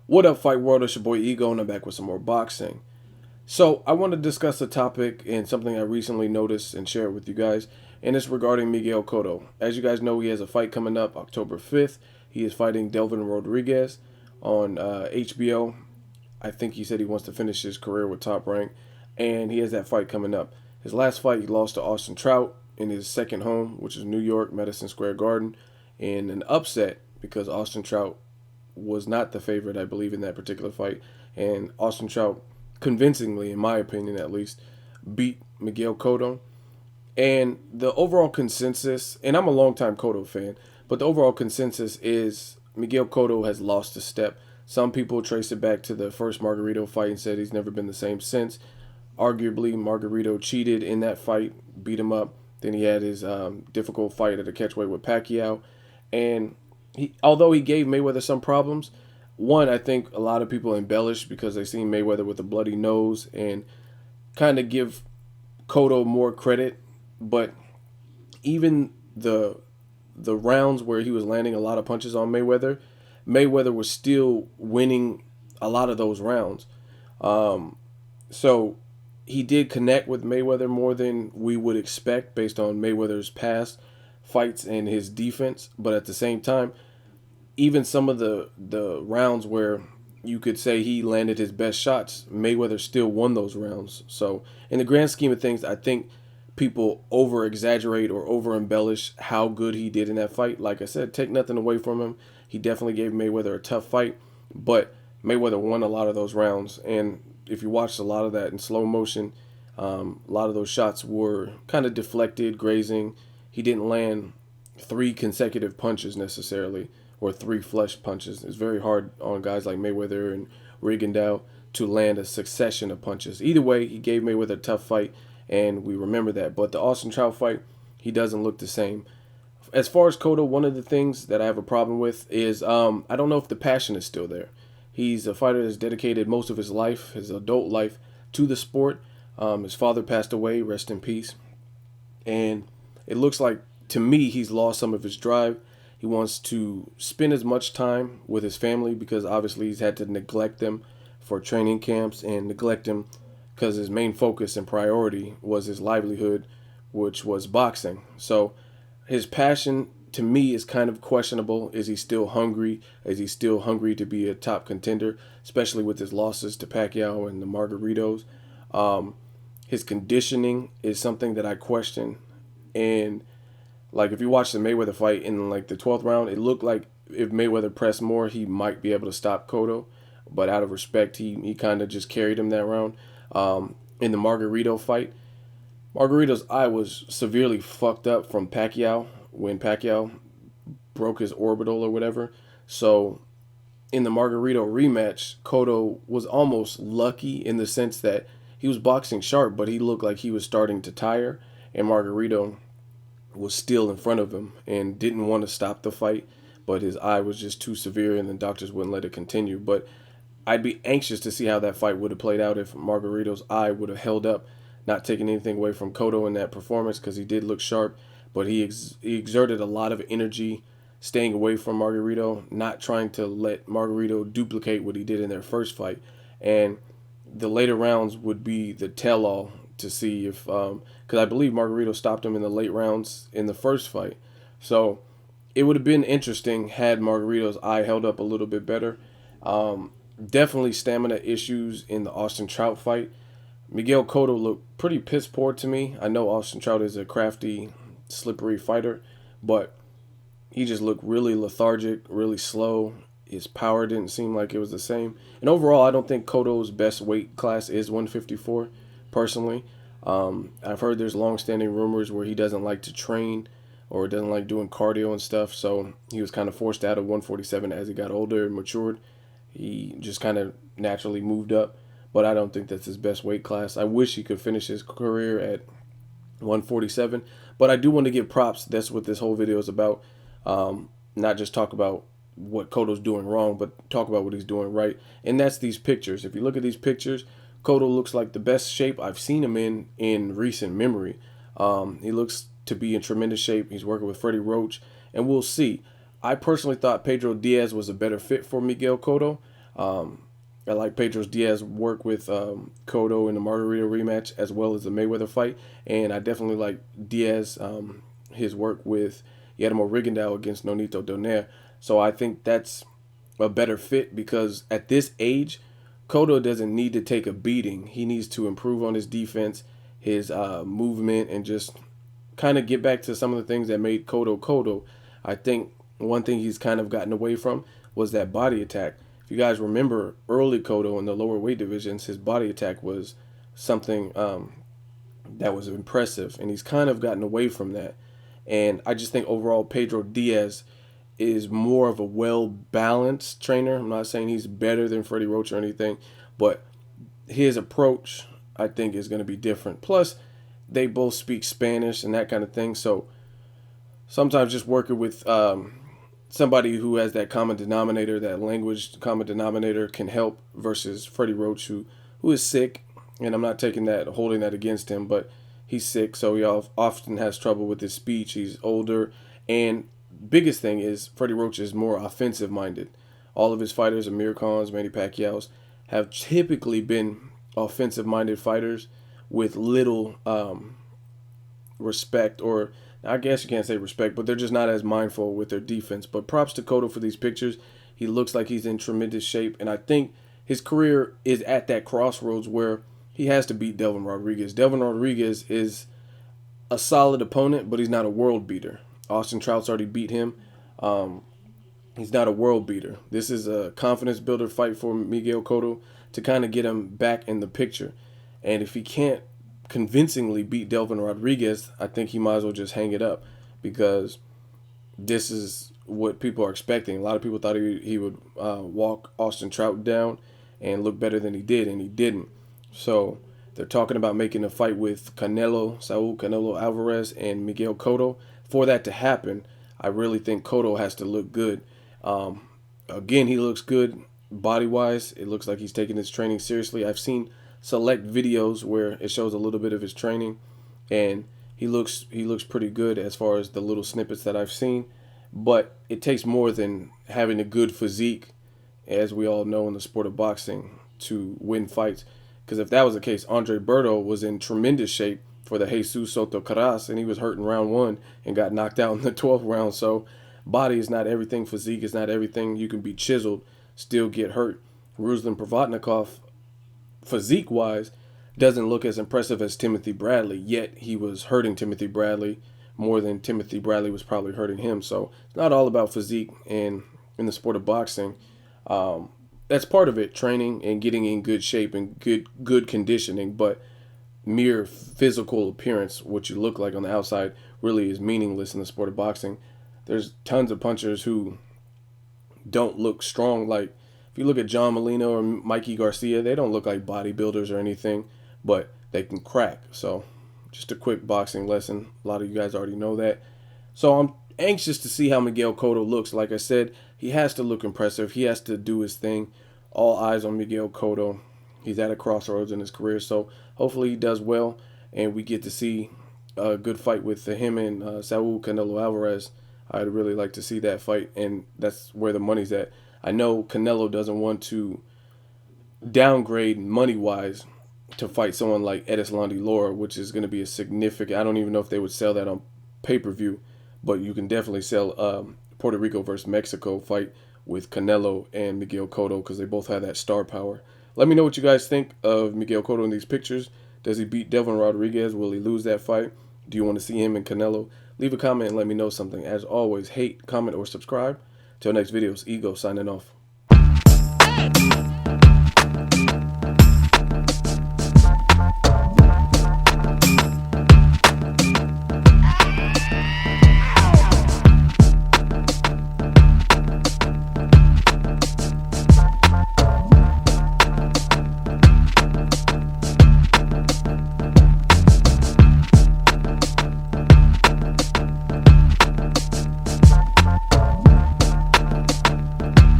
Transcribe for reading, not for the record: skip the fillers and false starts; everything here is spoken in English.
What up, Fight World? It's your boy Ego, and I'm back with some more boxing. So, I want to discuss a topic and something I recently noticed and share it with you guys, and it's regarding Miguel Cotto. As you guys know, he has a fight coming up October 5th. He is fighting Delvin Rodriguez on HBO. I think he said he wants to finish his career with Top Rank, and he has that fight coming up. His last fight, he lost to Austin Trout in his second home, which is New York, Madison Square Garden, in an upset because Austin Trout was not the favorite, I believe, in that particular fight. And Austin Trout, convincingly, in my opinion at least, beat Miguel Cotto. And the overall consensus, and I'm a longtime Cotto fan, but the overall consensus is Miguel Cotto has lost a step. Some people trace it back to the first Margarito fight and said he's never been the same since. Arguably, Margarito cheated in that fight, beat him up. Then he had his difficult fight at a catchweight with Pacquiao. And although he gave Mayweather some problems, one, I think a lot of people embellish because they seen Mayweather with a bloody nose and kind of give Cotto more credit. But even the rounds where he was landing a lot of punches on Mayweather, Mayweather was still winning a lot of those rounds. So he did connect with Mayweather more than we would expect based on Mayweather's past fights and his defense. But at the same time, even some of the rounds where you could say he landed his best shots, Mayweather still won those rounds. So in the grand scheme of things, I think people over exaggerate or over embellish how good he did in that fight. Like I said, take nothing away from him. He definitely gave Mayweather a tough fight, but Mayweather won a lot of those rounds. And if you watched a lot of that in slow motion, a lot of those shots were kind of deflected, grazing. He didn't land three consecutive punches necessarily, or three flush punches. It's very hard on guys like Mayweather and Rigondeaux to land a succession of punches. Either way, he gave Mayweather a tough fight, and we remember that. But the Austin Trout fight, he doesn't look the same. As far as Cotto, one of the things that I have a problem with is I don't know if the passion is still there. He's a fighter that's dedicated most of his life, his adult life, to the sport. His father passed away, rest in peace. And it looks like, to me, he's lost some of his drive. He wants to spend as much time with his family because obviously he's had to neglect them for training camps and neglect them because his main focus and priority was his livelihood, which was boxing. So his passion, to me, is kind of questionable. Is he still hungry? Is he still hungry to be a top contender, especially with his losses to Pacquiao and the Margaritos? His conditioning is something that I question. And like if you watch the Mayweather fight in like the 12th round, it looked like if Mayweather pressed more, he might be able to stop Cotto. But out of respect, he kind of just carried him that round. In the Margarito fight, Margarito's eye was severely fucked up from Pacquiao when Pacquiao broke his orbital or whatever. So in the Margarito rematch, Cotto was almost lucky in the sense that he was boxing sharp, but he looked like he was starting to tire, and Margarito was still in front of him and didn't want to stop the fight, but his eye was just too severe and the doctors wouldn't let it continue. But I'd be anxious to see how that fight would have played out if Margarito's eye would have held up, not taking anything away from Cotto in that performance because he did look sharp, but he exerted a lot of energy staying away from Margarito, not trying to let Margarito duplicate what he did in their first fight. And the later rounds would be the tell-all to see if, because I believe Margarito stopped him in the late rounds in the first fight. So it would have been interesting had Margarito's eye held up a little bit better. Definitely stamina issues in the Austin Trout fight. Miguel Cotto looked pretty piss poor to me. I know Austin Trout is a crafty, slippery fighter, but he just looked really lethargic, really slow. His power didn't seem like it was the same. And overall, I don't think Cotto's best weight class is 154, personally. I've heard there's long-standing rumors where he doesn't like to train or doesn't like doing cardio and stuff, so he was kind of forced out of 147 as he got older and matured. He just kind of naturally moved up, but I don't think that's his best weight class. I wish he could finish his career at 147, but I do want to give props. That's what this whole video is about. Not just talk about what Cotto's doing wrong, but talk about what he's doing right. And that's these pictures. If you look at these pictures, Cotto looks like the best shape I've seen him in recent memory. He looks to be in tremendous shape. He's working with Freddie Roach, and we'll see. I personally thought Pedro Diaz was a better fit for Miguel Cotto. I like Pedro Diaz's work with Cotto in the Margarita rematch as well as the Mayweather fight, and I definitely like Diaz his work with Guillermo Rigondeaux against Nonito Donaire. So I think that's a better fit because at this age, Cotto doesn't need to take a beating. He needs to improve on his defense, his movement, and just kind of get back to some of the things that made Cotto Cotto. I think one thing he's kind of gotten away from was that body attack. If you guys remember early Cotto in the lower weight divisions, his body attack was something that was impressive, and he's kind of gotten away from that. And I just think overall Pedro Diaz is more of a well balanced trainer. I'm not saying he's better than Freddie Roach or anything, but his approach I think is going to be different. Plus, they both speak Spanish and that kind of thing. So sometimes just working with somebody who has that common denominator, that language common denominator, can help versus Freddie Roach, who is sick. And I'm not taking that, holding that against him, but he's sick, so he often has trouble with his speech. He's older, and biggest thing is Freddie Roach is more offensive minded. All of his fighters, Amir Khan's, Manny Pacquiao's, have typically been offensive minded fighters with little respect, or I guess you can't say respect, but they're just not as mindful with their defense. But props to Cotto for these pictures. He looks like he's in tremendous shape, and I think his career is at that crossroads where he has to beat Delvin Rodriguez. Delvin Rodriguez is a solid opponent, but he's not a world beater. Austin Trout's already beat him. He's not a world beater. This is a confidence builder fight for Miguel Cotto to kind of get him back in the picture. And if he can't convincingly beat Delvin Rodriguez, I think he might as well just hang it up, because this is what people are expecting. A lot of people thought he would walk Austin Trout down and look better than he did, and he didn't. So they're talking about making a fight with Saul Canelo Alvarez and Miguel Cotto. For that to happen, I really think Cotto has to look good. Again, he looks good body-wise. It looks like he's taking his training seriously. I've seen select videos where it shows a little bit of his training, and he looks pretty good as far as the little snippets that I've seen. But it takes more than having a good physique, as we all know in the sport of boxing, to win fights. Because if that was the case, Andre Berto was in tremendous shape for the Jesus Soto Caras, and he was hurt in round 1 and got knocked out in the 12th round. So body is not everything. Physique is not everything. You can be chiseled, still get hurt. Ruslan Provodnikov, physique-wise, doesn't look as impressive as Timothy Bradley, yet he was hurting Timothy Bradley more than Timothy Bradley was probably hurting him. So it's not all about physique in the sport of boxing. That's part of it, training and getting in good shape and good conditioning, but mere physical appearance, what you look like on the outside, really is meaningless in the sport of boxing. There's tons of punchers who don't look strong. Like if you look at John Molina or Mikey Garcia, they don't look like bodybuilders or anything, but they can crack. So just a quick boxing lesson. A lot of you guys already know that. So I'm anxious to see how Miguel Cotto looks. Like I said, he has to look impressive. He has to do his thing. All eyes on Miguel Cotto. He's at a crossroads in his career, so hopefully he does well, and we get to see a good fight with him and Saul Canelo Alvarez. I'd really like to see that fight, and that's where the money's at. I know Canelo doesn't want to downgrade money-wise to fight someone like Erislandy Lara, which is going to be a significant... I don't even know if they would sell that on pay-per-view, but you can definitely sell Puerto Rico versus Mexico fight with Canelo and Miguel Cotto, because they both have that star power. Let me know what you guys think of Miguel Cotto in these pictures. Does he beat Delvin Rodriguez? Will he lose that fight? Do you want to see him and Canelo? Leave a comment and let me know something. As always, hate, comment, or subscribe. Till next videos, Ego signing off.